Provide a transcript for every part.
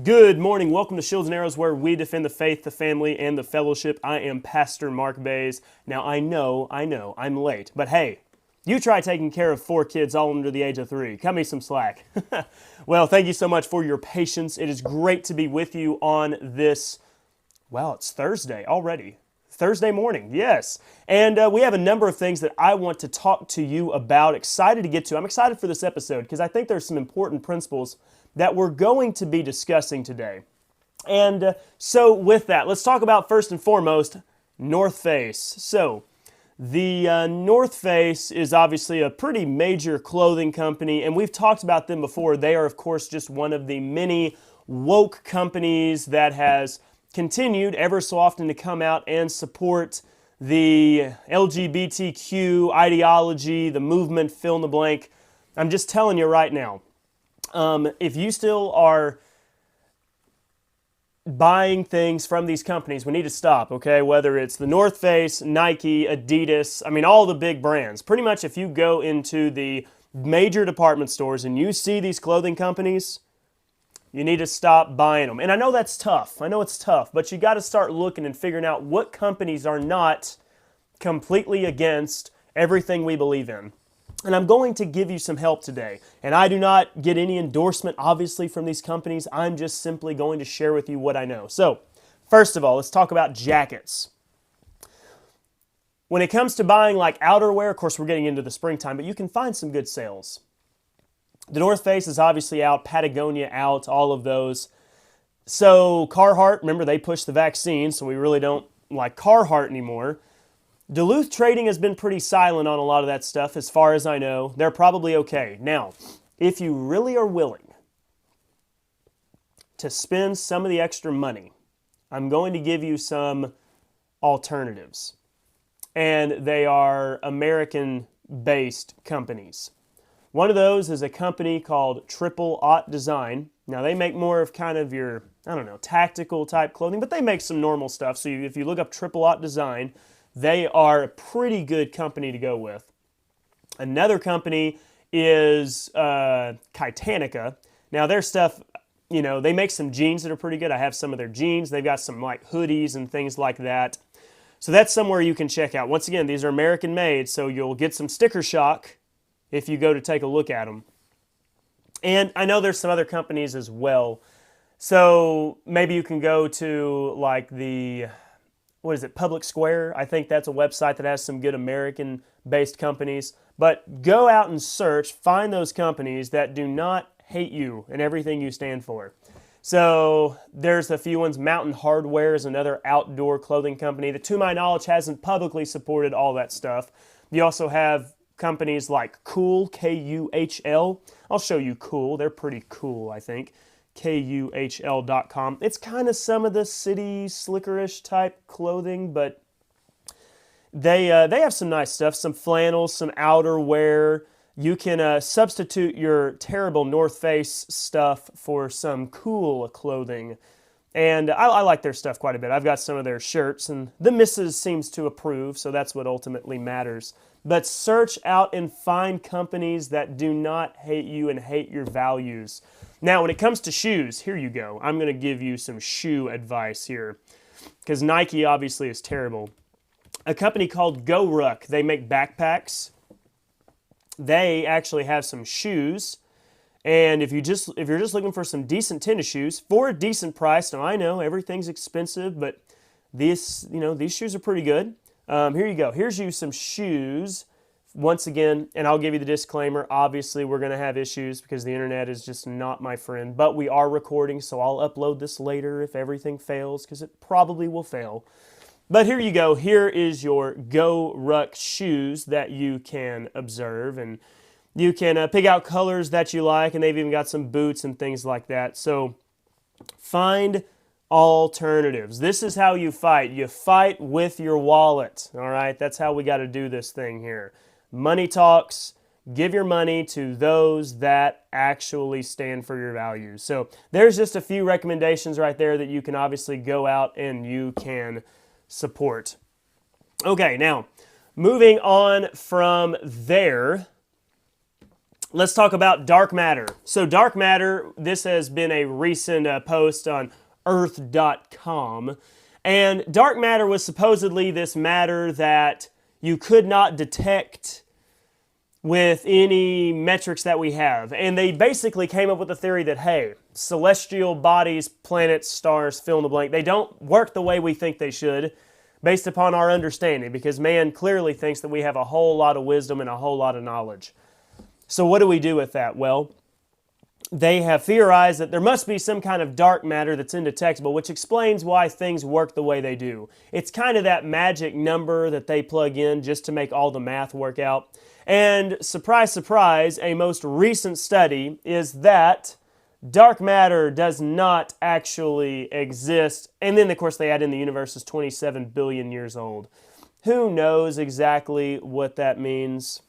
Good morning. Welcome to Shields and Arrows, where we defend the faith, the family, and the fellowship. I am Pastor Mark Baze. Now, I know, I'm late, but hey, you try taking care of 4 kids all under the age of 3. Cut me some slack. Well, thank you so much for your patience. It is great to be with you on this, well, it's Thursday already. Thursday morning, yes. And we have a number of things that I want to talk to you about. Excited to get to. I'm excited for this episode because I think there's some important principles that we're going to be discussing today. And so with that, let's talk about first and foremost, North Face. So the North Face is obviously a pretty major clothing company, and we've talked about them before. They are, of course, just one of the many woke companies that has continued ever so often to come out and support the LGBTQ ideology, the movement, fill in the blank. I'm just telling you right now, if you still are buying things from these companies, we need to stop, okay? Whether it's the North Face, Nike, Adidas, I mean, all the big brands. Pretty much if you go into the major department stores and you see these clothing companies, you need to stop buying them. And I know that's tough. I know it's tough, but you got to start looking and figuring out what companies are not completely against everything we believe in. And I'm going to give you some help today. And I do not get any endorsement, obviously, from these companies. I'm just simply going to share with you what I know. So, first of all, let's talk about jackets. When it comes to buying like outerwear, of course, we're getting into the springtime, but you can find some good sales. The North Face is obviously out, Patagonia out, all of those. So Carhartt, remember, they pushed the vaccine, so we really don't like Carhartt anymore. Duluth Trading has been pretty silent on a lot of that stuff, as far as I know. They're probably okay. Now, if you really are willing to spend some of the extra money, I'm going to give you some alternatives. And they are American-based companies. One of those is a company called E.58 Design. Now, they make more of kind of your, I don't know, tactical type clothing, but they make some normal stuff. So if you look up E.58 Design, they are a pretty good company to go with. Another company is Titanica. Now, their stuff, you know, they make some jeans that are pretty good. I have some of their jeans. They've got some like hoodies and things like that. So that's somewhere you can check out. Once again, these are American made, so you'll get some sticker shock if you go to take a look at them. And I know there's some other companies as well. So maybe you can go to like the, what is it, Public Square? I think that's a website that has some good American-based companies. But go out and search, find those companies that do not hate you and everything you stand for. So there's a few ones. Mountain Hardwear is another outdoor clothing company that, to my knowledge, hasn't publicly supported all that stuff. You also have companies like Cool, K-U-H-L. I'll show you Cool. They're pretty cool, I think. KUHL.com. It's kind of some of the city slickerish type clothing, but they have some nice stuff, some flannels, some outerwear. You can substitute your terrible North Face stuff for some cool clothing. And I like their stuff quite a bit. I've got some of their shirts, and the missus seems to approve, so that's what ultimately matters. But search out and find companies that do not hate you and hate your values. Now, when it comes to shoes, here you go. I'm going to give you some shoe advice here, because Nike obviously is terrible. A company called Go Ruck, they make backpacks. They actually have some shoes. And if you're just looking for some decent tennis shoes for a decent price, now I know everything's expensive, but these shoes are pretty good. Here you go. Here's you some shoes. Once again, and I'll give you the disclaimer, obviously we're going to have issues because the internet is just not my friend, but we are recording, so I'll upload this later if everything fails, because it probably will fail. But here you go. Here is your Go Ruck shoes that you can observe, and you can pick out colors that you like, and they've even got some boots and things like that. So find alternatives. This is how you fight. You fight with your wallet, all right? That's how we got to do this thing here. Money talks. Give your money to those that actually stand for your values. So there's just a few recommendations right there that you can obviously go out and you can support. Okay, now moving on from there, let's talk about dark matter. So dark matter, this has been a recent post on earth.com. And dark matter was supposedly this matter that you could not detect with any metrics that we have. And they basically came up with the theory that, hey, celestial bodies, planets, stars, fill in the blank, they don't work the way we think they should based upon our understanding, because man clearly thinks that we have a whole lot of wisdom and a whole lot of knowledge. So what do we do with that? Well, they have theorized that there must be some kind of dark matter that's indetectable, which explains why things work the way they do. It's kind of that magic number that they plug in just to make all the math work out. And surprise, surprise, a most recent study is that dark matter does not actually exist. And then, of course, they add in the universe is 27 billion years old. Who knows exactly what that means?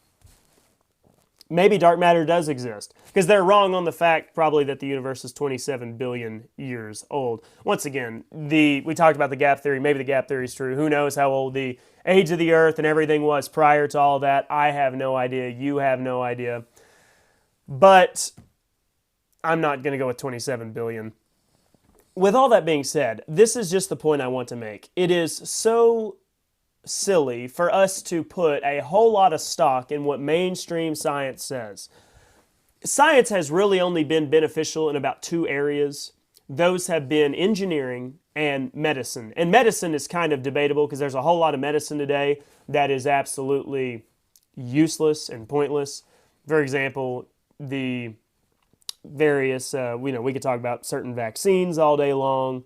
Maybe dark matter does exist, because they're wrong on the fact probably that the universe is 27 billion years old. Once again, we talked about the gap theory. Maybe the gap theory is true. Who knows how old the age of the earth and everything was prior to all that? I have no idea. You have no idea. But I'm not going to go with 27 billion. With all that being said, this is just the point I want to make. It is so silly for us to put a whole lot of stock in what mainstream science says. Science has really only been beneficial in about two areas. Those have been engineering and medicine. And medicine is kind of debatable because there's a whole lot of medicine today that is absolutely useless and pointless. For example, the various, we could talk about certain vaccines all day long.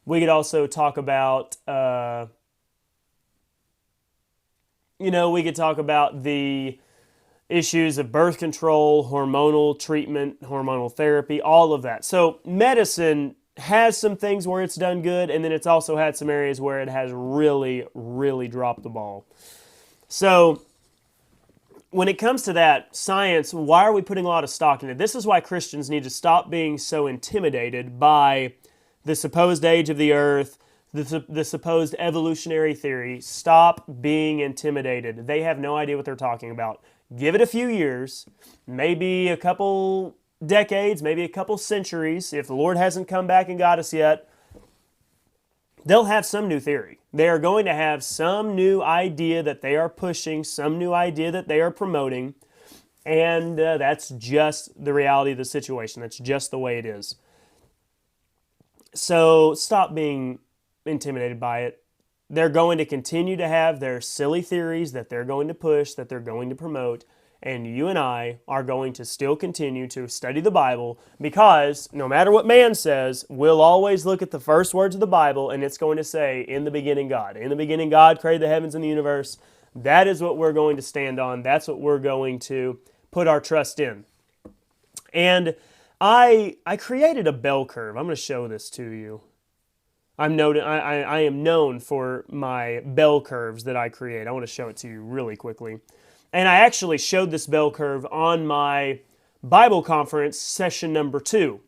We could also talk about the issues of birth control, hormonal treatment, hormonal therapy, all of that. So medicine has some things where it's done good, and then it's also had some areas where it has really, really dropped the ball. So when it comes to that, science, why are we putting a lot of stock in it? This is why Christians need to stop being so intimidated by the supposed age of the earth, the supposed evolutionary theory. Stop being intimidated. They have no idea what they're talking about. Give it a few years, maybe a couple decades, maybe a couple centuries. If the Lord hasn't come back and got us yet, they'll have some new theory. They are going to have some new idea that they are pushing, some new idea that they are promoting, and that's just the reality of the situation. That's just the way it is. So stop being intimidated by it. They're going to continue to have their silly theories that they're going to push, that they're going to promote, and you and I are going to still continue to study the Bible, because no matter what man says, we'll always look at the first words of the Bible, and it's going to say, in the beginning God. In the beginning God created the heavens and the universe. That is what we're going to stand on. That's what we're going to put our trust in. And I created a bell curve. I'm going to show this to you. I am known for my bell curves that I create. I want to show it to you really quickly. And I actually showed this bell curve on my Bible conference session number 2.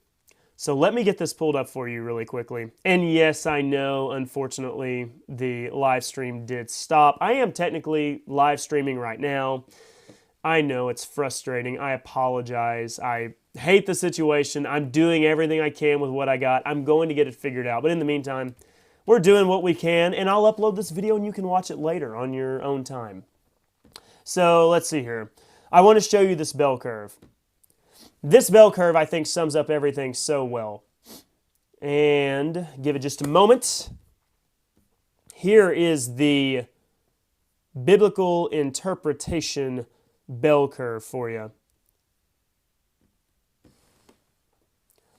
So let me get this pulled up for you really quickly. And yes, I know, unfortunately, the live stream did stop. I am technically live streaming right now. I know it's frustrating. I apologize. I hate the situation. I'm doing everything I can with what I got. I'm going to get it figured out. But in the meantime, we're doing what we can, and I'll upload this video and you can watch it later on your own time. So let's see here. I want to show you this bell curve. This bell curve, I think, sums up everything so well. And give it just a moment. Here is the biblical interpretation bell curve for you.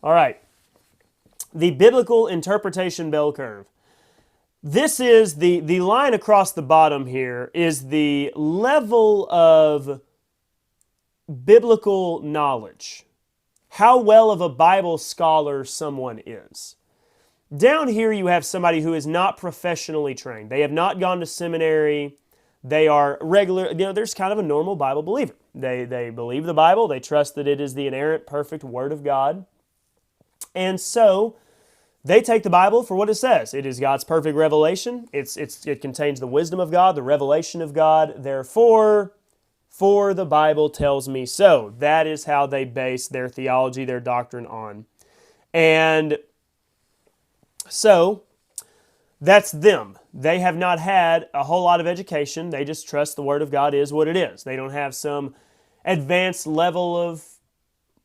All right. The biblical interpretation bell curve. This is the line across the bottom here is the level of biblical knowledge. How well of a Bible scholar someone is. Down here you have somebody who is not professionally trained. They have not gone to seminary. They are regular, there's kind of a normal Bible believer. They believe the Bible. They trust that it is the inerrant, perfect Word of God. And so they take the Bible for what it says. It is God's perfect revelation. It contains the wisdom of God, the revelation of God. Therefore, for the Bible tells me so. That is how they base their theology, their doctrine on. And so, that's them. They have not had a whole lot of education. They just trust the Word of God is what it is. They don't have some advanced level of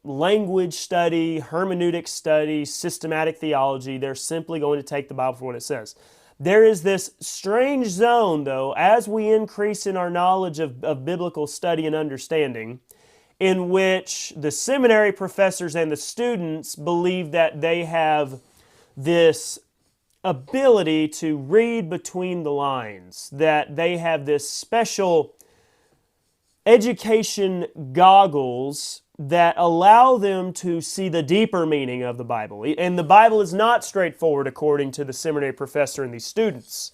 language study, hermeneutic study, systematic theology. They're simply going to take the Bible for what it says. There is this strange zone, though, as we increase in our knowledge of biblical study and understanding, in which the seminary professors and the students believe that they have this ability to read between the lines, that they have this special education goggles that allow them to see the deeper meaning of the Bible. And the Bible is not straightforward according to the seminary professor and these students.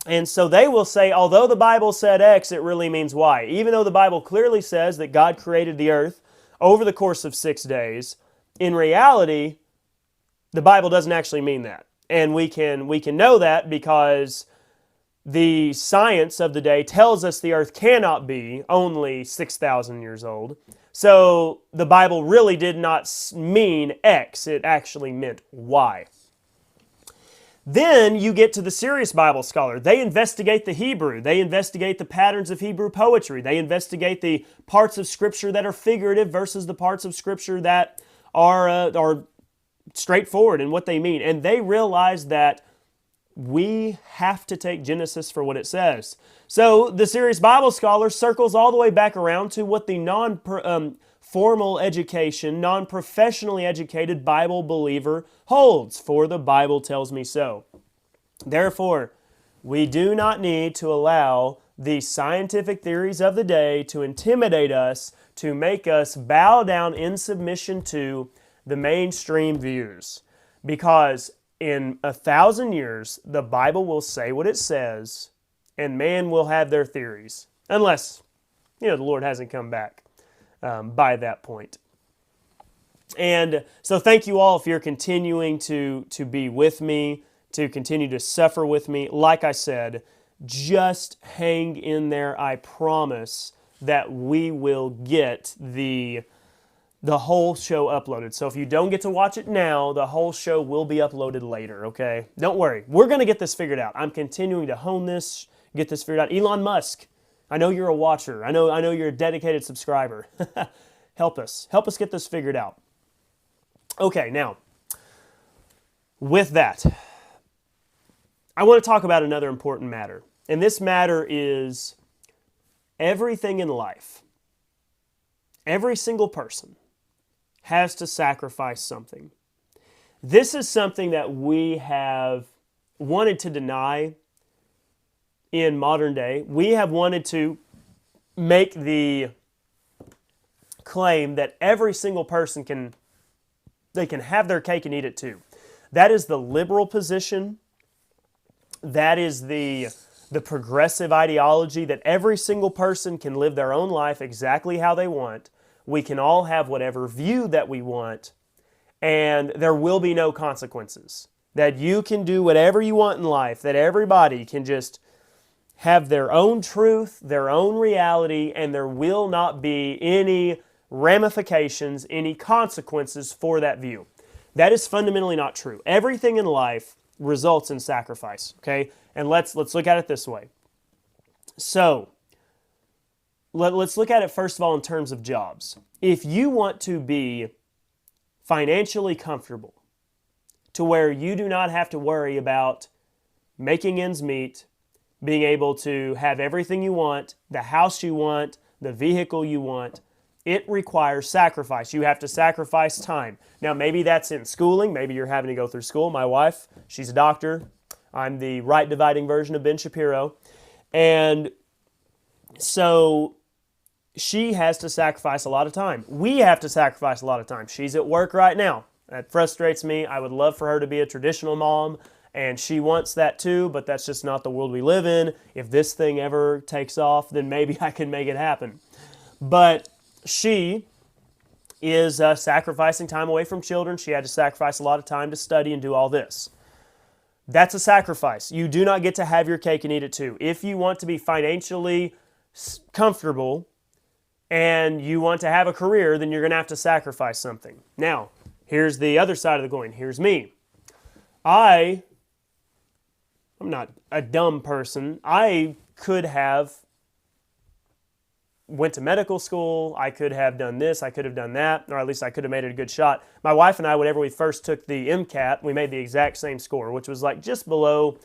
And so they will say, although the Bible said X, it really means Y. Even though the Bible clearly says that God created the earth over the course of 6 days, in reality, the Bible doesn't actually mean that. And we can know that because the science of the day tells us the earth cannot be only 6,000 years old. So the Bible really did not mean X, it actually meant Y. Then you get to the serious Bible scholar. They investigate the Hebrew. They investigate the patterns of Hebrew poetry. They investigate the parts of Scripture that are figurative versus the parts of Scripture that are straightforward in what they mean. And they realize that we have to take Genesis for what it says. So the serious Bible scholar circles all the way back around to what the non-formal education, non-professionally educated Bible believer holds, for the Bible tells me so. Therefore, we do not need to allow the scientific theories of the day to intimidate us, to make us bow down in submission to the mainstream views. Because in 1,000 years, the Bible will say what it says, and man will have their theories. Unless, the Lord hasn't come back by that point. And so thank you all if you're continuing to be with me, to continue to suffer with me. Like I said, just hang in there. I promise that we will get the whole show uploaded. So if you don't get to watch it now, the whole show will be uploaded later, okay? Don't worry. We're going to get this figured out. I'm continuing to hone this, get this figured out. Elon Musk, I know you're a watcher. I know you're a dedicated subscriber. Help us. Help us get this figured out. Okay, now, with that, I want to talk about another important matter. And this matter is everything in life. Every single person has to sacrifice something. This is something that we have wanted to deny in modern day. We have wanted to make the claim that every single person can have their cake and eat it too. That is the liberal position. That is the progressive ideology, that every single person can live their own life exactly how they want. We can all have whatever view that we want, and there will be no consequences. That you can do whatever you want in life, that everybody can just have their own truth, their own reality, and there will not be any ramifications, any consequences for that view. That is fundamentally not true. Everything in life results in sacrifice, okay? And let's look at it this way. So, let's look at it first of all in terms of jobs. If you want to be financially comfortable to where you do not have to worry about making ends meet, being able to have everything you want, the house you want, the vehicle you want, it requires sacrifice. You have to sacrifice time. Now, maybe that's in schooling. Maybe you're having to go through school. My wife, she's a doctor. I'm the right dividing version of Ben Shapiro. And so she has to sacrifice a lot of time. We have to sacrifice a lot of time. She's at work right now. That frustrates me. I would love for her to be a traditional mom, and she wants that too, but that's just not the world we live in. If this thing ever takes off, then maybe I can make it happen. But she is sacrificing time away from children. She had to sacrifice a lot of time to study and do all this. That's a sacrifice. You do not get to have your cake and eat it too. If you want to be financially comfortable, and you want to have a career, then you're going to have to sacrifice something. Now, here's the other side of the coin. Here's me. I'm not a dumb person. I could have went to medical school. I could have done this. I could have done that, or at least I could have made it a good shot. My wife and I, whenever we first took the MCAT, we made the exact same score, which was like just below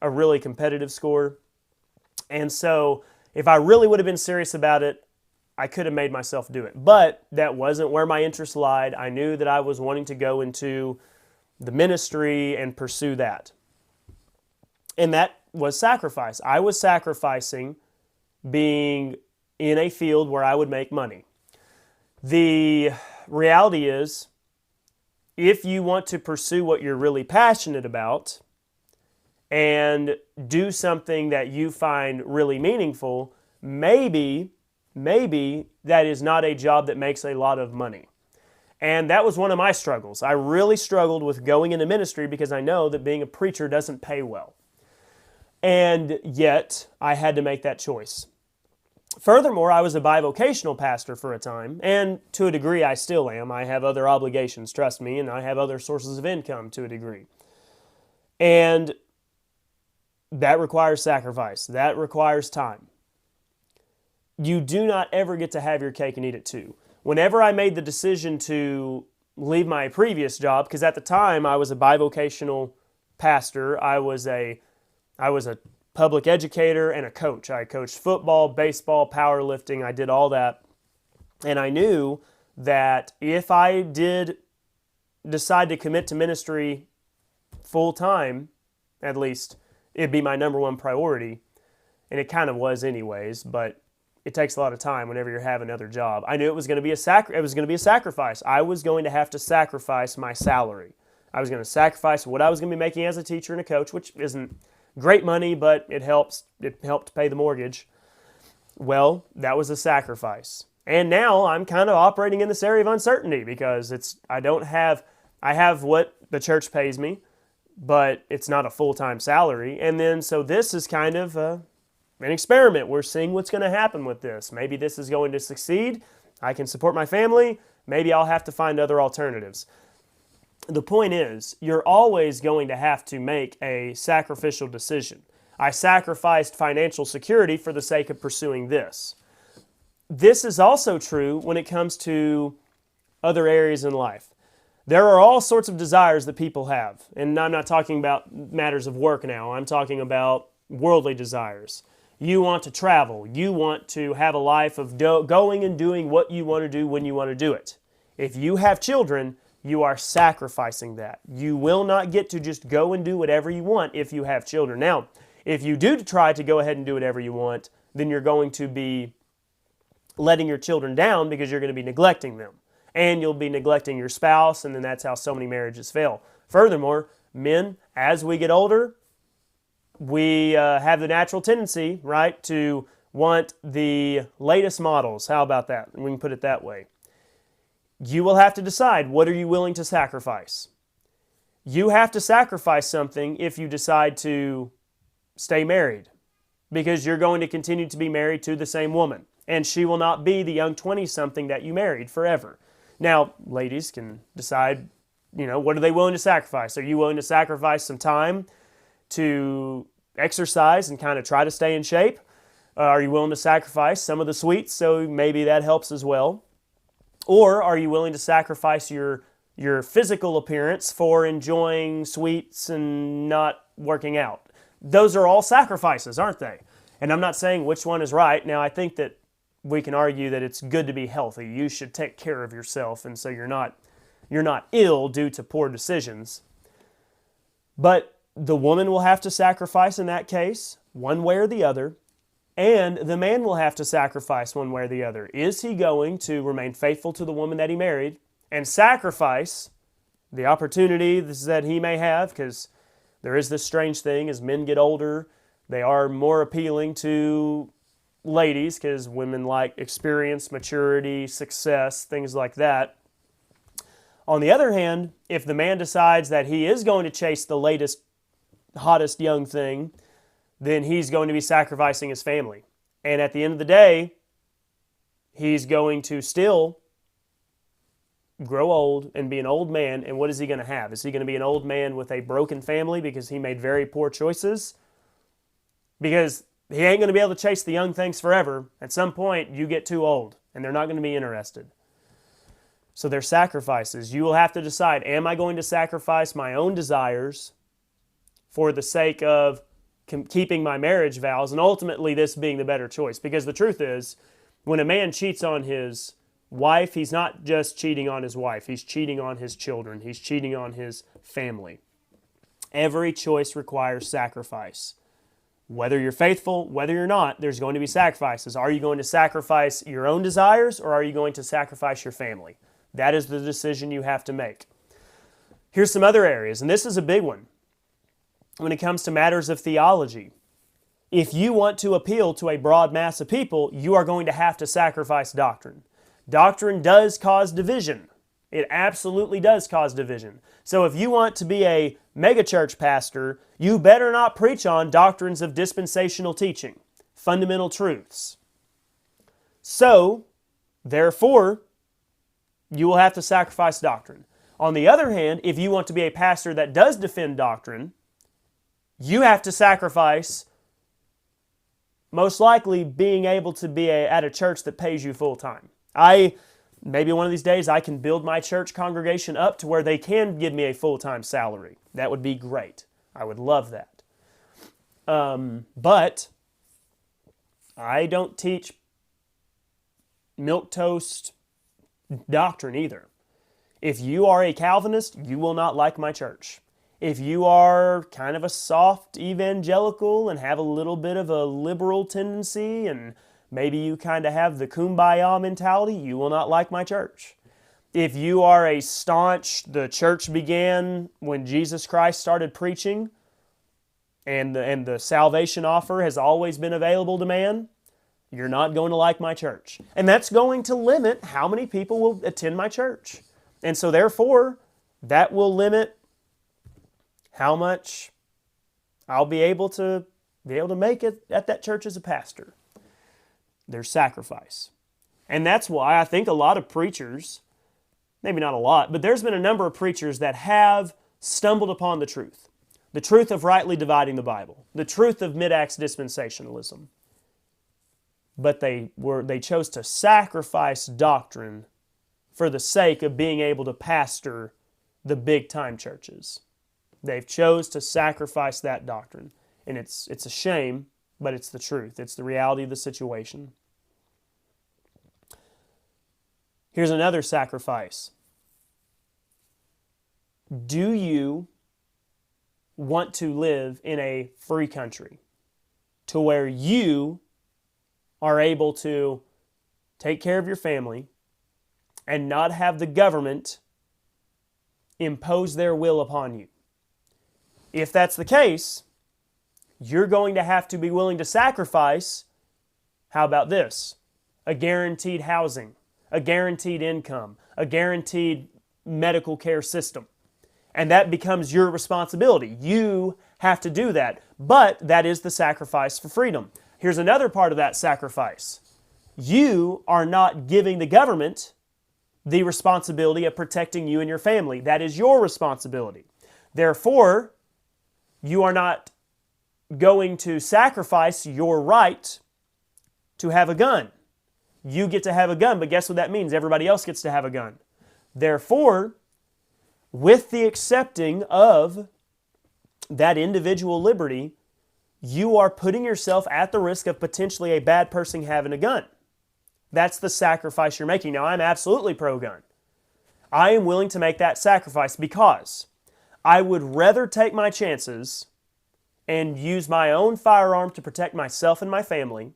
a really competitive score. And so if I really would have been serious about it, I could have made myself do it. But that wasn't where my interest lied. I knew that I was wanting to go into the ministry and pursue that. And that was sacrifice. I was sacrificing being in a field where I would make money. The reality is, if you want to pursue what you're really passionate about and do something that you find really meaningful, maybe that is not a job that makes a lot of money. And that was one of my struggles. I really struggled with going into ministry because I know that being a preacher doesn't pay well. And yet, I had to make that choice. Furthermore, I was a bivocational pastor for a time, and to a degree I still am. I have other obligations, trust me, and I have other sources of income to a degree. And that requires sacrifice. That requires time. You do not ever get to have your cake and eat it too. Whenever I made the decision to leave my previous job, because at the time I was a bivocational pastor, I was a public educator and a coach. I coached football, baseball, powerlifting. I did all that. And I knew that if I did decide to commit to ministry full time, at least, it'd be my number one priority. And it kind of was anyways, but it takes a lot of time whenever you have another job. I knew it was going to be a sacrifice. I was going to have to sacrifice my salary. I was going to sacrifice what I was going to be making as a teacher and a coach, which isn't great money, but it helped pay the mortgage. Well, that was a sacrifice. And now I'm kind of operating in this area of uncertainty because I have what the church pays me, but it's not a full-time salary. And then, so this is kind of an experiment. We're seeing what's going to happen with this. Maybe this is going to succeed. I can support my family. Maybe I'll have to find other alternatives. The point is, you're always going to have to make a sacrificial decision. I sacrificed financial security for the sake of pursuing this. This is also true when it comes to other areas in life. There are all sorts of desires that people have. And I'm not talking about matters of work now. I'm talking about worldly desires. You want to travel. You want to have a life of going and doing what you want to do when you want to do it. If you have children, you are sacrificing that. You will not get to just go and do whatever you want if you have children. Now, if you do try to go ahead and do whatever you want, then you're going to be letting your children down because you're going to be neglecting them. And you'll be neglecting your spouse, and then that's how so many marriages fail. Furthermore, men, as we get older, we have the natural tendency, right, to want the latest models. How about that? We can put it that way. You will have to decide, what are you willing to sacrifice? You have to sacrifice something if you decide to stay married, because you're going to continue to be married to the same woman, and she will not be the young 20-something that you married forever. Now, ladies can decide, what are they willing to sacrifice? Are you willing to sacrifice some time to exercise and kind of try to stay in shape? Are you willing to sacrifice some of the sweets, so maybe that helps as well? Or are you willing to sacrifice your physical appearance for enjoying sweets and not working out? Those are all sacrifices, aren't they? And I'm not saying which one is right. Now, I think that we can argue that it's good to be healthy. You should take care of yourself, and so you're not ill due to poor decisions. But the woman will have to sacrifice in that case, one way or the other. And the man will have to sacrifice one way or the other. Is he going to remain faithful to the woman that he married and sacrifice the opportunities that he may have? Because there is this strange thing, as men get older, they are more appealing to ladies because women like experience, maturity, success, things like that. On the other hand, if the man decides that he is going to chase the latest, hottest young thing, then he's going to be sacrificing his family. And at the end of the day, he's going to still grow old and be an old man, and what is he going to have? Is he going to be an old man with a broken family because he made very poor choices? Because he ain't going to be able to chase the young things forever. At some point, you get too old, and they're not going to be interested. So there's sacrifices. You will have to decide, am I going to sacrifice my own desires for the sake of keeping my marriage vows, and ultimately this being the better choice? Because the truth is, when a man cheats on his wife, he's not just cheating on his wife, he's cheating on his children, he's cheating on his family. Every choice requires sacrifice. Whether you're faithful, whether you're not, there's going to be sacrifices. Are you going to sacrifice your own desires, or are you going to sacrifice your family? That is the decision you have to make. Here's some other areas, and this is a big one. When it comes to matters of theology, if you want to appeal to a broad mass of people, you are going to have to sacrifice doctrine. Doctrine does cause division. It absolutely does cause division. So if you want to be a megachurch pastor, you better not preach on doctrines of dispensational teaching, fundamental truths. So, therefore, you will have to sacrifice doctrine. On the other hand, if you want to be a pastor that does defend doctrine, you have to sacrifice, most likely, being able to be at a church that pays you full time. Maybe one of these days I can build my church congregation up to where they can give me a full-time salary. That would be great. I would love that. But I don't teach milquetoast doctrine either. If you are a Calvinist, you will not like my church. If you are kind of a soft evangelical and have a little bit of a liberal tendency, and maybe you kind of have the kumbaya mentality, you will not like my church. If you are a staunch, the church began when Jesus Christ started preaching, and the salvation offer has always been available to man, you're not going to like my church. And that's going to limit how many people will attend my church. And so therefore, that will limit how much I'll be able to make it at that church as a pastor. There's sacrifice. And that's why I think a lot of preachers, maybe not a lot, but there's been a number of preachers that have stumbled upon the truth of rightly dividing the Bible, the truth of mid-acts dispensationalism. But they chose to sacrifice doctrine for the sake of being able to pastor the big-time churches. They've chose to sacrifice that doctrine. And it's a shame, but it's the truth. It's the reality of the situation. Here's another sacrifice. Do you want to live in a free country to where you are able to take care of your family and not have the government impose their will upon you? If that's the case, you're going to have to be willing to sacrifice, how about this? A guaranteed housing, a guaranteed income, a guaranteed medical care system. And that becomes your responsibility. You have to do that. But that is the sacrifice for freedom. Here's another part of that sacrifice. You are not giving the government the responsibility of protecting you and your family. That is your responsibility. Therefore, you are not going to sacrifice your right to have a gun. You get to have a gun, but guess what that means? Everybody else gets to have a gun. Therefore, with the accepting of that individual liberty, you are putting yourself at the risk of potentially a bad person having a gun. That's the sacrifice you're making. Now, I'm absolutely pro-gun. I am willing to make that sacrifice because I would rather take my chances and use my own firearm to protect myself and my family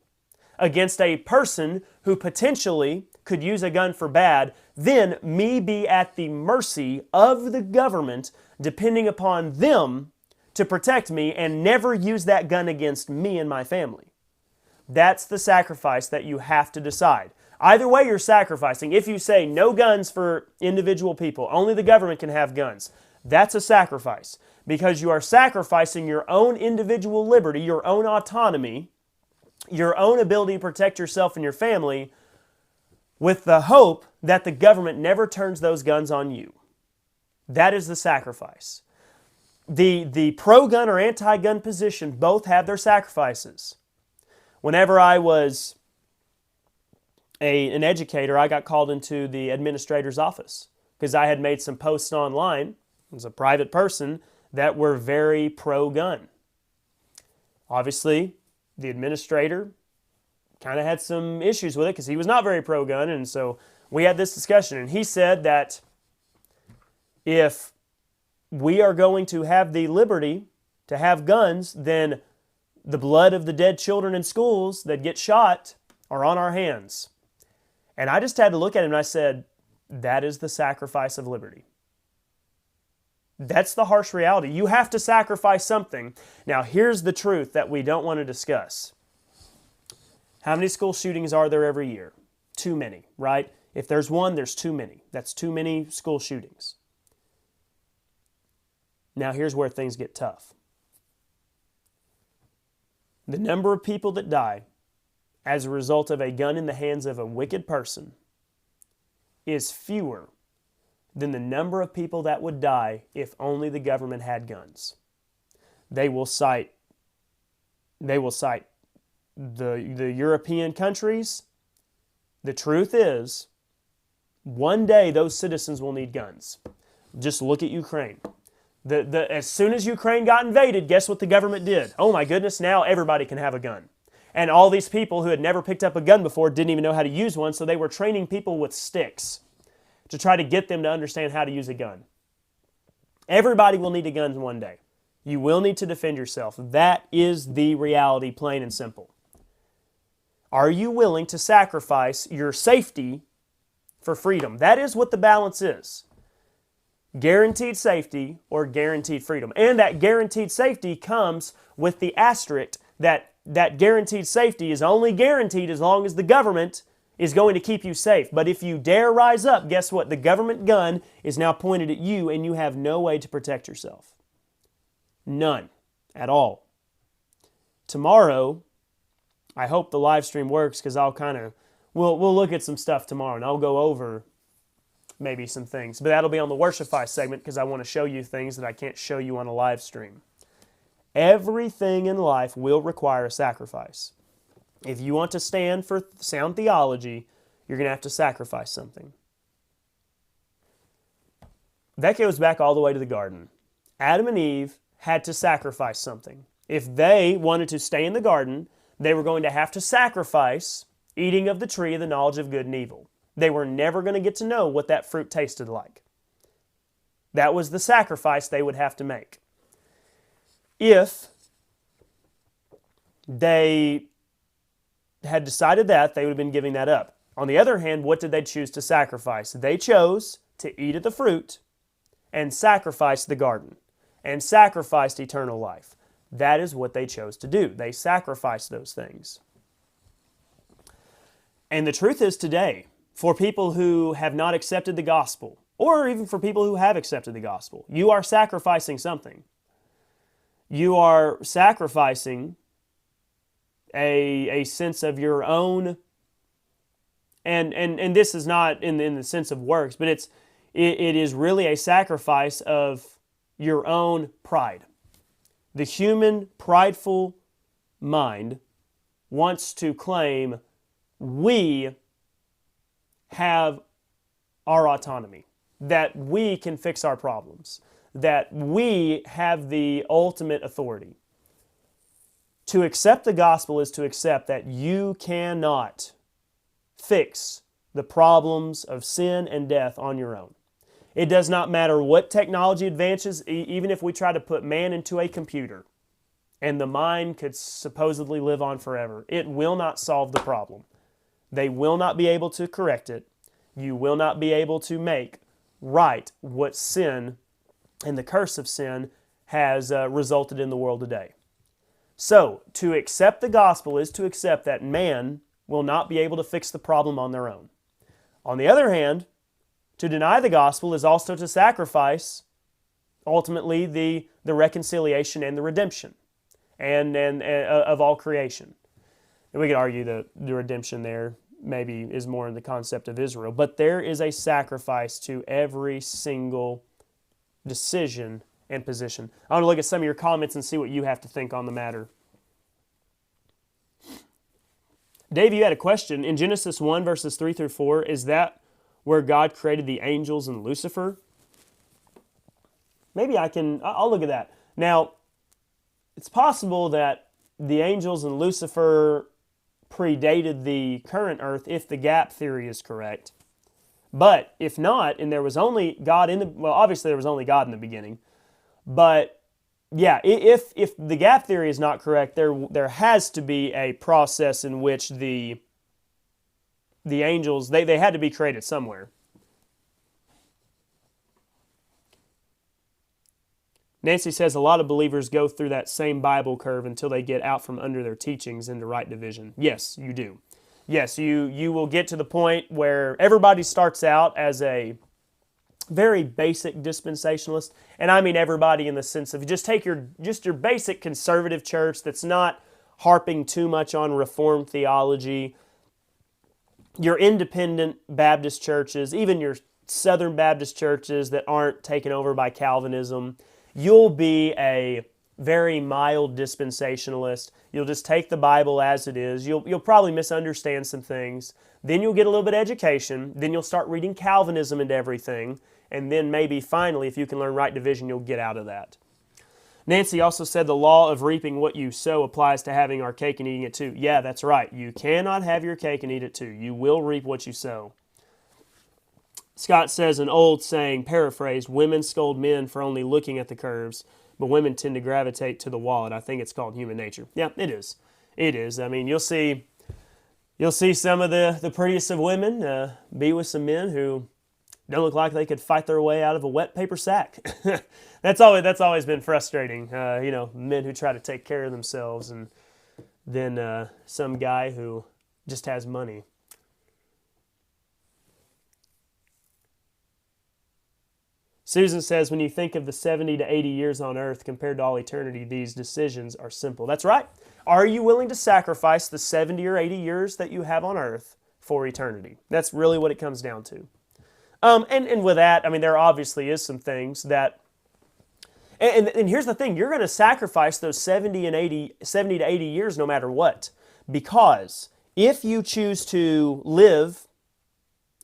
against a person who potentially could use a gun for bad than me be at the mercy of the government, depending upon them to protect me and never use that gun against me and my family. That's the sacrifice that you have to decide. Either way you're sacrificing. If you say no guns for individual people, only the government can have guns, that's a sacrifice because you are sacrificing your own individual liberty, your own autonomy, your own ability to protect yourself and your family with the hope that the government never turns those guns on you. That is the sacrifice. The pro-gun or anti-gun position both have their sacrifices. Whenever I was an educator, I got called into the administrator's office because I had made some posts online as a private person that were very pro-gun. Obviously, the administrator kind of had some issues with it because he was not very pro-gun, and so we had this discussion, and he said that if we are going to have the liberty to have guns, then the blood of the dead children in schools that get shot are on our hands. And I just had to look at him and I said, that is the sacrifice of liberty. That's the harsh reality. You have to sacrifice something. Now, here's the truth that we don't want to discuss. How many school shootings are there every year? Too many, right? If there's one, there's too many. That's too many school shootings. Now, here's where things get tough. The number of people that die as a result of a gun in the hands of a wicked person is fewer than the number of people that would die if only the government had guns. They will cite the European countries. The truth is, one day those citizens will need guns. Just look at Ukraine. As soon as Ukraine got invaded, guess what the government did? Oh my goodness, now everybody can have a gun. And all these people who had never picked up a gun before didn't even know how to use one, so they were training people with sticks to try to get them to understand how to use a gun. Everybody will need a gun one day. You will need to defend yourself. That is the reality, plain and simple. Are you willing to sacrifice your safety for freedom? That is what the balance is. Guaranteed safety or guaranteed freedom. And that guaranteed safety comes with the asterisk that guaranteed safety is only guaranteed as long as the government is going to keep you safe. But if you dare rise up, guess what? The government gun is now pointed at you and you have no way to protect yourself. None at all. Tomorrow, I hope the live stream works because we'll look at some stuff tomorrow and I'll go over maybe some things. But that'll be on the Worshipify segment because I want to show you things that I can't show you on a live stream. Everything in life will require a sacrifice. If you want to stand for sound theology, you're going to have to sacrifice something. That goes back all the way to the garden. Adam and Eve had to sacrifice something. If they wanted to stay in the garden, they were going to have to sacrifice eating of the tree of the knowledge of good and evil. They were never going to get to know what that fruit tasted like. That was the sacrifice they would have to make. If they had decided that, they would have been giving that up. On the other hand, what did they choose to sacrifice? They chose to eat of the fruit and sacrifice the garden and sacrificed eternal life. That is what they chose to do. They sacrificed those things. And the truth is today, for people who have not accepted the gospel, or even for people who have accepted the gospel, you are sacrificing something. You are sacrificing a sense of your own, and this is not in the sense of works, but it is really a sacrifice of your own pride. The human prideful mind wants to claim we have our autonomy, that we can fix our problems, that we have the ultimate authority. To accept the gospel is to accept that you cannot fix the problems of sin and death on your own. It does not matter what technology advances, even if we try to put man into a computer and the mind could supposedly live on forever, it will not solve the problem. They will not be able to correct it. You will not be able to make right what sin and the curse of sin has resulted in the world today. So, to accept the gospel is to accept that man will not be able to fix the problem on their own. On the other hand, to deny the gospel is also to sacrifice, ultimately, the reconciliation and the redemption and of all creation. And we could argue the redemption there maybe is more in the concept of Israel. But there is a sacrifice to every single decision and position. I want to look at some of your comments and see what you have to think on the matter. Dave, you had a question. In Genesis 1, verses 3 through 4, is that where God created the angels and Lucifer? Maybe I'll look at that. Now, it's possible that the angels and Lucifer predated the current earth if the gap theory is correct. But if not, and there was only God obviously there was only God in the beginning. But yeah, if the gap theory is not correct, there has to be a process in which the angels, they had to be created somewhere. Nancy says a lot of believers go through that same Bible curve until they get out from under their teachings into right division. Yes, you do. Yes, you will get to the point where everybody starts out as a very basic dispensationalist, and I mean everybody in the sense of just your basic conservative church that's not harping too much on Reformed theology. Your independent Baptist churches, even your Southern Baptist churches that aren't taken over by Calvinism, you'll be a very mild dispensationalist. You'll just take the Bible as it is. You'll probably misunderstand some things. Then you'll get a little bit of education. Then you'll start reading Calvinism into everything. And then maybe finally, if you can learn right division, you'll get out of that. Nancy also said the law of reaping what you sow applies to having our cake and eating it too. Yeah, that's right. You cannot have your cake and eat it too. You will reap what you sow. Scott says an old saying, paraphrase, women scold men for only looking at the curves, but women tend to gravitate to the wallet. I think it's called human nature. Yeah, it is. It is. I mean, you'll see some of the prettiest of women be with some men who don't look like they could fight their way out of a wet paper sack. That's always been frustrating. Men who try to take care of themselves, and then some guy who just has money. Susan says, when you think of the 70 to 80 years on earth compared to all eternity, these decisions are simple. That's right. Are you willing to sacrifice the 70 or 80 years that you have on earth for eternity? That's really what it comes down to. And with that, I mean, there obviously is some things that, and here's the thing, you're going to sacrifice those 70 to 80 years no matter what. Because if you choose to live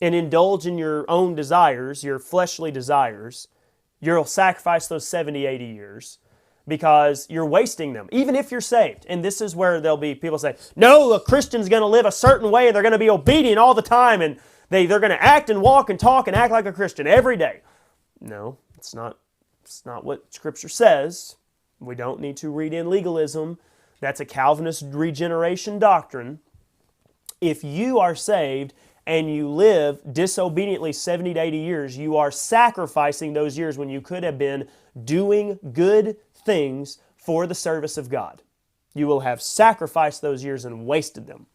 and indulge in your own desires, your fleshly desires, you'll sacrifice those 70, 80 years because you're wasting them, even if you're saved. And this is where there'll be people say, no, a Christian's going to live a certain way, and they're going to be obedient all the time, and they're going to act and walk and talk and act like a Christian every day. No, it's not what Scripture says. We don't need to read in legalism. That's a Calvinist regeneration doctrine. If you are saved and you live disobediently 70 to 80 years, you are sacrificing those years when you could have been doing good things for the service of God. You will have sacrificed those years and wasted them.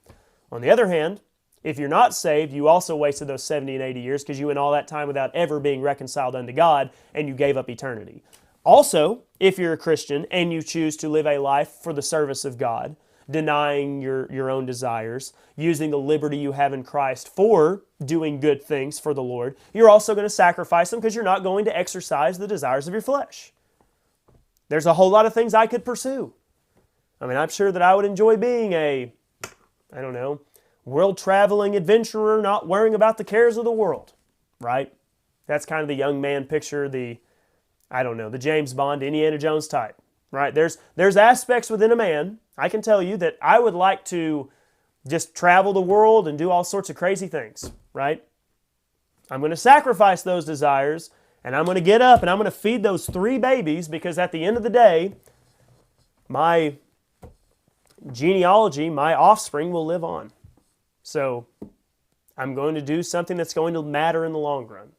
On the other hand, if you're not saved, you also wasted those 70 and 80 years because you went all that time without ever being reconciled unto God, and you gave up eternity. Also, if you're a Christian and you choose to live a life for the service of God, denying your own desires, using the liberty you have in Christ for doing good things for the Lord, you're also going to sacrifice them because you're not going to exercise the desires of your flesh. There's a whole lot of things I could pursue. I mean, I'm sure that I would enjoy being a, world-traveling adventurer, not worrying about the cares of the world, right? That's kind of the young man picture, the James Bond, Indiana Jones type, right? There's aspects within a man, I can tell you, that I would like to just travel the world and do all sorts of crazy things, right? I'm going to sacrifice those desires, and I'm going to get up and I'm going to feed those 3 babies, because at the end of the day, my genealogy, my offspring will live on. So I'm going to do something that's going to matter in the long run.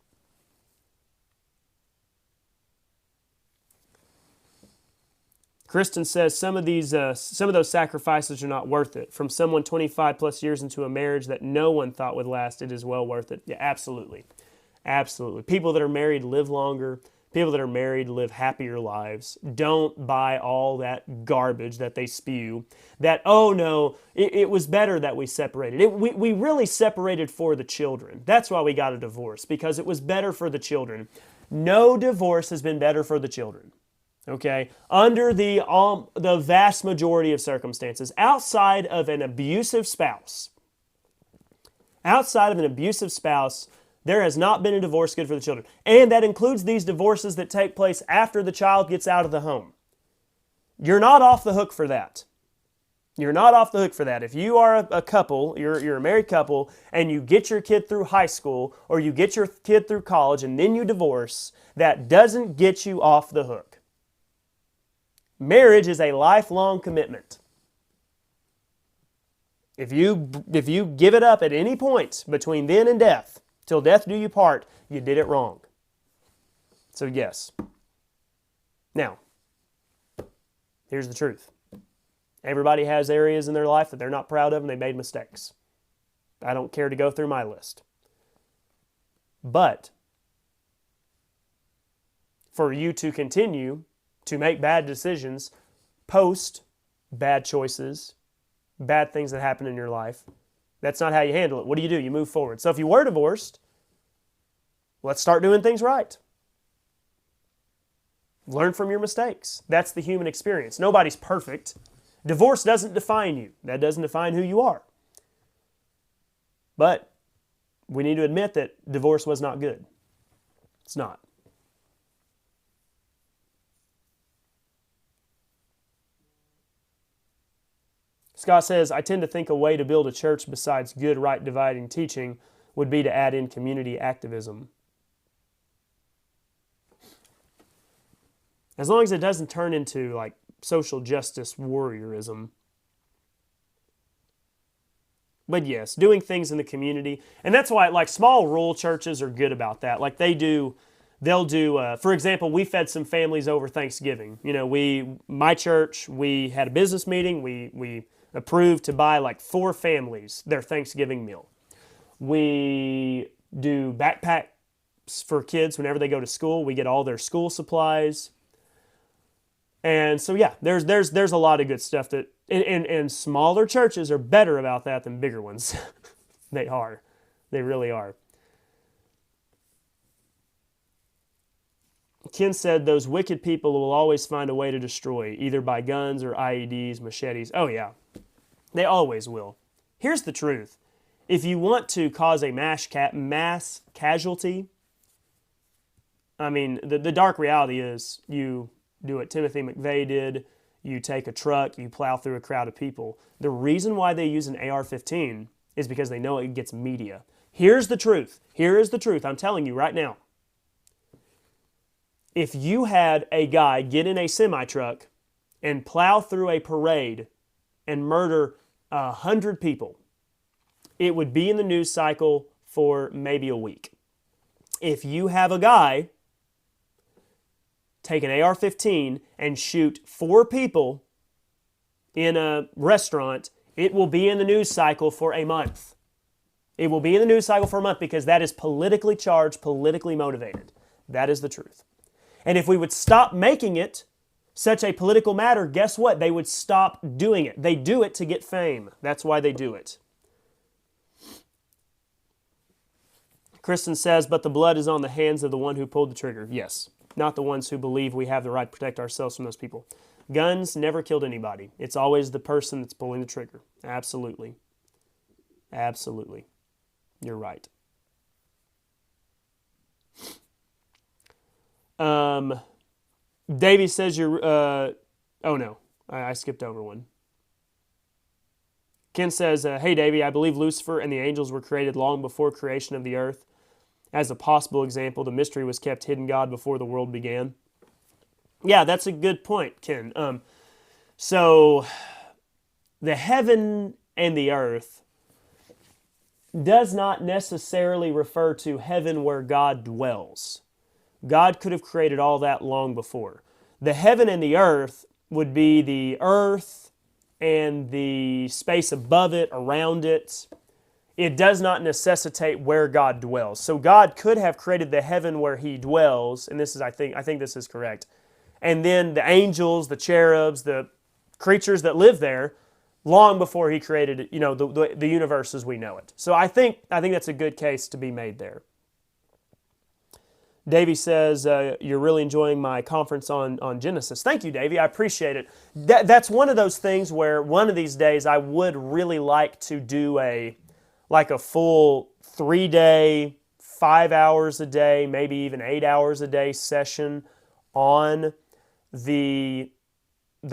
Kristen says some of those sacrifices are not worth it. From someone 25 plus years into a marriage that no one thought would last, it is well worth it. Yeah, absolutely. Absolutely. People that are married live longer. People that are married live happier lives. Don't buy all that garbage that they spew. That, oh no, it was better that we separated. We really separated for the children. That's why we got a divorce, because it was better for the children. No divorce has been better for the children. Okay? Under the vast majority of circumstances, outside of an abusive spouse, there has not been a divorce good for the children. And that includes these divorces that take place after the child gets out of the home. You're not off the hook for that. You're not off the hook for that. If you are a couple, you're a married couple, and you get your kid through high school, or you get your kid through college, and then you divorce, that doesn't get you off the hook. Marriage is a lifelong commitment. If you give it up at any point between then and death, till death do you part, you did it wrong. So yes. Now, here's the truth. Everybody has areas in their life that they're not proud of and they made mistakes. I don't care to go through my list. But for you to continue to make bad decisions post bad choices, bad things that happen in your life, that's not how you handle it. What do? You move forward. So if you were divorced, let's start doing things right. Learn from your mistakes. That's the human experience. Nobody's perfect. Divorce doesn't define you. That doesn't define who you are. But we need to admit that divorce was not good. It's not. Scott says, I tend to think a way to build a church besides good, right, dividing teaching would be to add in community activism. As long as it doesn't turn into like social justice warriorism. But yes, doing things in the community. And that's why like small rural churches are good about that. Like they'll do, for example, we fed some families over Thanksgiving. You know, my church, we had a business meeting. We approved to buy like 4 families their Thanksgiving meal. We do backpacks for kids whenever they go to school. We get all their school supplies. And so yeah, there's a lot of good stuff that, and smaller churches are better about that than bigger ones. They are. They really are. Ken said, those wicked people will always find a way to destroy, either by guns or IEDs, machetes. Oh yeah, they always will. Here's the truth. If you want to cause a mass casualty, I mean, the dark reality is you do what Timothy McVeigh did. You take a truck, you plow through a crowd of people. The reason why they use an AR-15 is because they know it gets media. Here's the truth. Here is the truth. I'm telling you right now. If you had a guy get in a semi-truck and plow through a parade and murder 100 people, it would be in the news cycle for maybe a week. If you have a guy take an AR-15 and shoot 4 people in a restaurant, it will be in the news cycle for a month. It will be in the news cycle for a month because that is politically charged, politically motivated. That is the truth. And if we would stop making it such a political matter, guess what? They would stop doing it. They do it to get fame. That's why they do it. Kristen says, but the blood is on the hands of the one who pulled the trigger. Yes, not the ones who believe we have the right to protect ourselves from those people. Guns never killed anybody. It's always the person that's pulling the trigger. Absolutely. Absolutely. You're right. Davey says you're, oh no, I skipped over one. Ken says, hey Davey, I believe Lucifer and the angels were created long before creation of the earth. As a possible example, the mystery was kept hidden God before the world began. Yeah, that's a good point, Ken. So the heaven and the earth does not necessarily refer to heaven where God dwells. God could have created all that long before. The heaven and the earth would be the earth and the space above it, around it. it does not necessitate where God dwells. So God could have created the heaven where He dwells, and this is, I think this is correct. And then the angels, the cherubs, the creatures that live there, long before He created, the universe as we know it. So I think that's a good case to be made there. Davey says, you're really enjoying my conference on Genesis. Thank you, Davey. I appreciate it. That's one of those things where one of these days I would really like to do a full 3-day, 5 hours a day, maybe even 8 hours a day session on the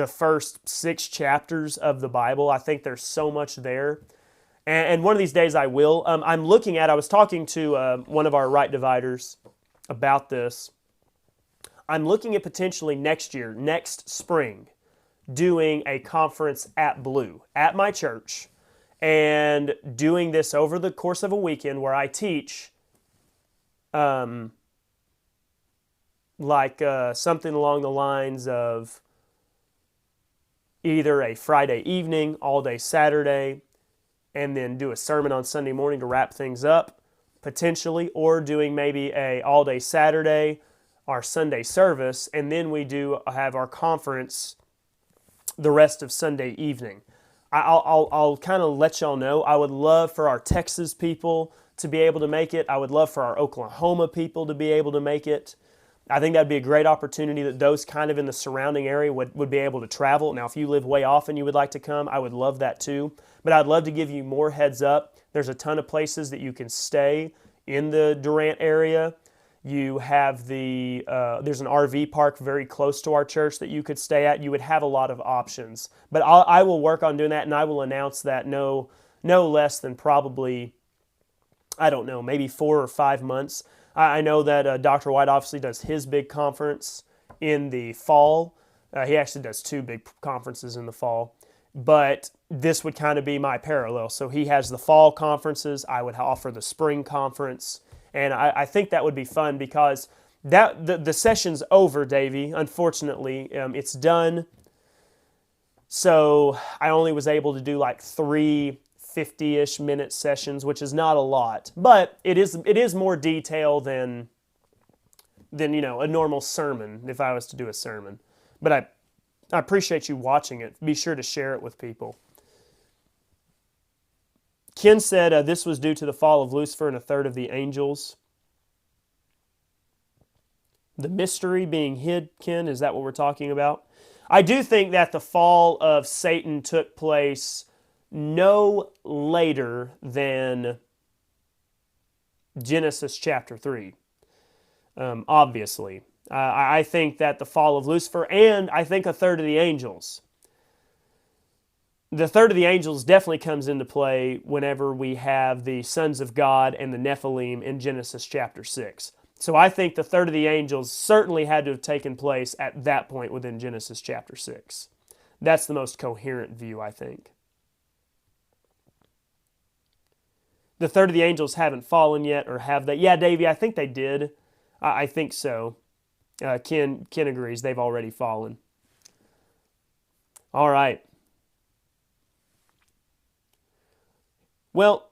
first 6 chapters of the Bible. I think there's so much there. And one of these days I will. I was talking to one of our right dividers about this. I'm looking at potentially next spring, doing a conference at Blue, at my church, and doing this over the course of a weekend where I teach something along the lines of either a Friday evening, all day Saturday, and then do a sermon on Sunday morning to wrap things up, potentially, or doing maybe a all-day Saturday, our Sunday service, and then we do have our conference the rest of Sunday evening. I'll kind of let y'all know. I would love for our Texas people to be able to make it. I would love for our Oklahoma people to be able to make it. I think that'd be a great opportunity that those kind of in the surrounding area would be able to travel. Now, if you live way off and you would like to come, I would love that too. But I'd love to give you more heads up. There's a ton of places that you can stay in the Durant area. You have there's an RV park very close to our church that you could stay at. You would have a lot of options. But I will work on doing that, and I will announce that no less than probably, I don't know, maybe 4 or 5 months. I know that Dr. White obviously does his big conference in the fall. He actually does 2 big conferences in the fall. But this would kind of be my parallel. So he has the fall conferences. I would offer the spring conference. And I think that would be fun because the session's over, Davey. Unfortunately, it's done. So I only was able to do like 3 50-ish minute sessions, which is not a lot. But it is more detail than a normal sermon if I was to do a sermon. But I appreciate you watching it. Be sure to share it with people. Ken said this was due to the fall of Lucifer and a third of the angels. The mystery being hid, Ken, is that what we're talking about? I do think that the fall of Satan took place no later than Genesis chapter 3, obviously. I think that the fall of Lucifer, and I think a third of the angels. The third of the angels definitely comes into play whenever we have the sons of God and the Nephilim in Genesis chapter 6. So I think the third of the angels certainly had to have taken place at that point within Genesis chapter 6. That's the most coherent view, I think. The third of the angels haven't fallen yet, or have they? Yeah, Davey, I think they did. I think so. Ken agrees. They've already fallen. All right. Well,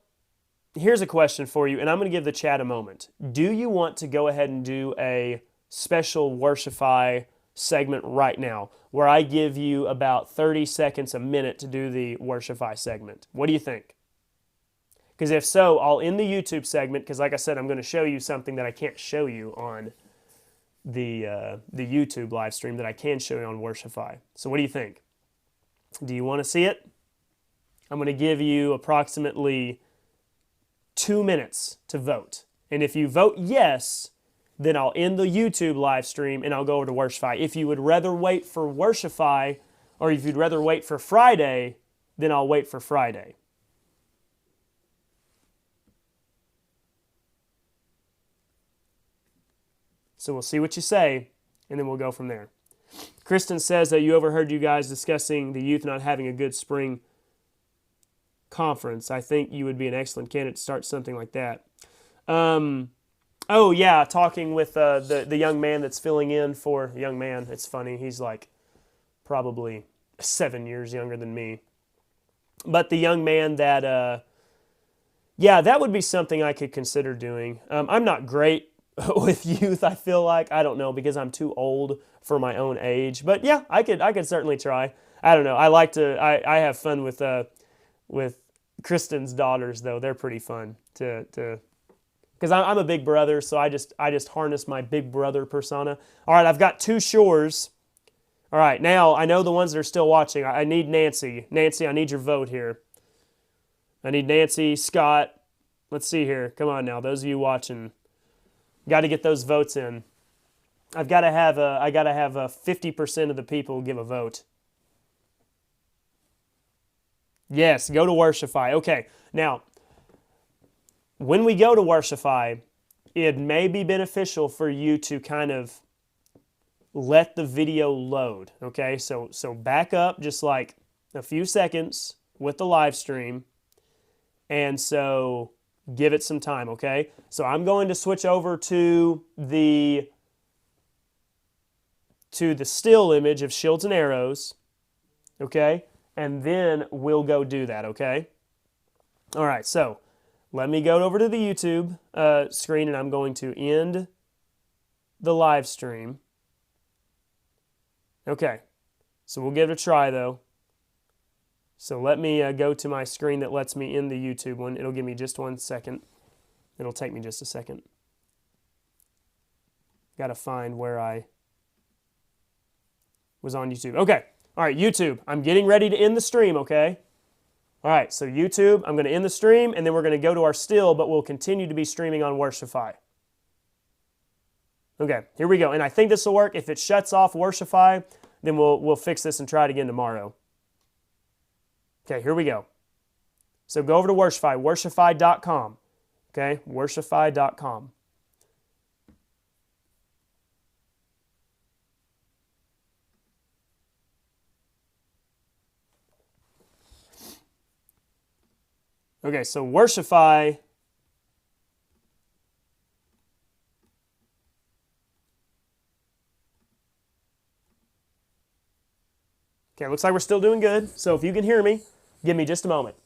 here's a question for you, and I'm going to give the chat a moment. Do you want to go ahead and do a special Worshipify segment right now, where I give you about 30 seconds a minute to do the Worshipify segment? What do you think? Because if so, I'll end the YouTube segment, because like I said, I'm going to show you something that I can't show you on the YouTube live stream that I can show you on Worshipify. So what do you think? Do you want to see it? I'm going to give you approximately 2 minutes to vote. And if you vote yes, then I'll end the YouTube live stream and I'll go over to Worshipify. If you would rather wait for Worshipify, or if you'd rather wait for Friday, then I'll wait for Friday. So we'll see what you say, and then we'll go from there. Kristen says that you overheard you guys discussing the youth not having a good spring conference. I think you would be an excellent candidate to start something like that. Oh yeah, talking with the young man that's filling in for young man. It's funny. He's like probably 7 years younger than me. But the young man that Yeah, that would be something I could consider doing. I'm not great with youth, I feel like. I don't know, because I'm too old for my own age. But yeah, I could certainly try. I don't know. I have fun with Kristen's daughters though. They're pretty fun to because I'm a big brother, so I just harness my big brother persona. All right, I've got 2 shores. All right, now I know the ones that are still watching. I need Nancy. Nancy, I need your vote here. I need Nancy, Scott. Let's see here. Come on now, those of you watching, got to get those votes in. I got to have 50% of the people give a vote. Yes, go to Worshipify. Okay, now when we go to Worshipify, it may be beneficial for you to kind of let the video load. Okay, so back up just like a few seconds with the live stream, and so give it some time. Okay, so I'm going to switch over to the still image of shields and arrows. Okay, and then we'll go do that. Okay. All right, so let me go over to the YouTube screen, and I'm going to end the live stream. Okay, so we'll give it a try though. So let me go to my screen that lets me in the YouTube one. It'll give me just 1 second. It'll take me just a second. Got to find where I was on YouTube. Okay, all right, YouTube, I'm getting ready to end the stream, okay? All right, so YouTube, I'm going to end the stream, and then we're going to go to our still, but we'll continue to be streaming on Worshipify. Okay, here we go. And I think this will work. If it shuts off Worshipify, then we'll fix this and try it again tomorrow. Okay, here we go. So go over to Worshipify, worshipify.com. Okay, worshipify.com. Okay, so Worshipify. Okay, looks like we're still doing good. So if you can hear me, give me just a moment.